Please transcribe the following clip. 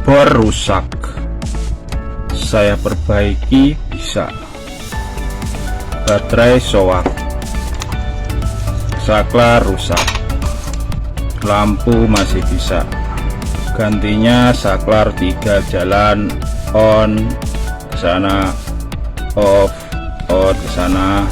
Bor rusak, saya perbaiki bisa. Baterai soak, saklar rusak, lampu masih bisa. Gantinya saklar 3 jalan, on ke sana, off, on ke sana.